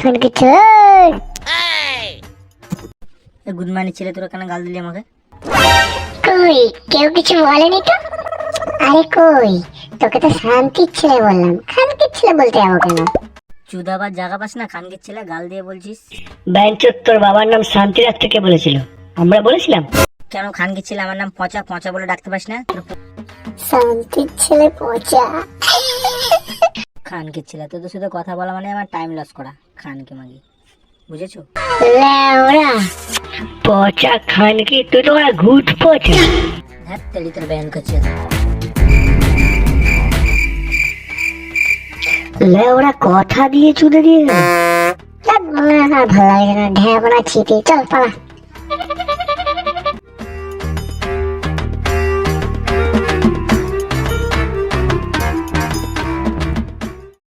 খানকে চোর। Good morning ছেলে, তোরা কেন গাল দিলি আমাকে? কই কেউ কিছু বলেনি তো? আরে কই, তোকে তো শান্তির ছেলে বললাম, খানকির ছেলে বলতে যাবো কেন? চুদাবার জায়গা পাস না, খানকির ছেলে গাল দিয়ে বলছিস? ব্যাংচোদ, তোর বাবার নাম শান্তি রাখতে কে বলেছিল? আমরা বলেছিলাম? কেন খানকির ছেলে? আমার নাম পচা, পচা বলে ডাকতে পারিস না? শান্তির ছেলে পচা। খানকির ছেলে, তোদের সাথে কথা বলা মানে আমার টাইম লস করা। খানকে মাগি, বুঝেছো? লেওড়া পচা খানকি, তুই তো আর ঘুট পচা। হ্যাঁ তেলি তোর ব্যান করছে। লেওড়া কথা দিয়ে চুদে দিয়ে গেল। ভালো লাগে না, ঢ্যাবনা ছিটি, চল পালা।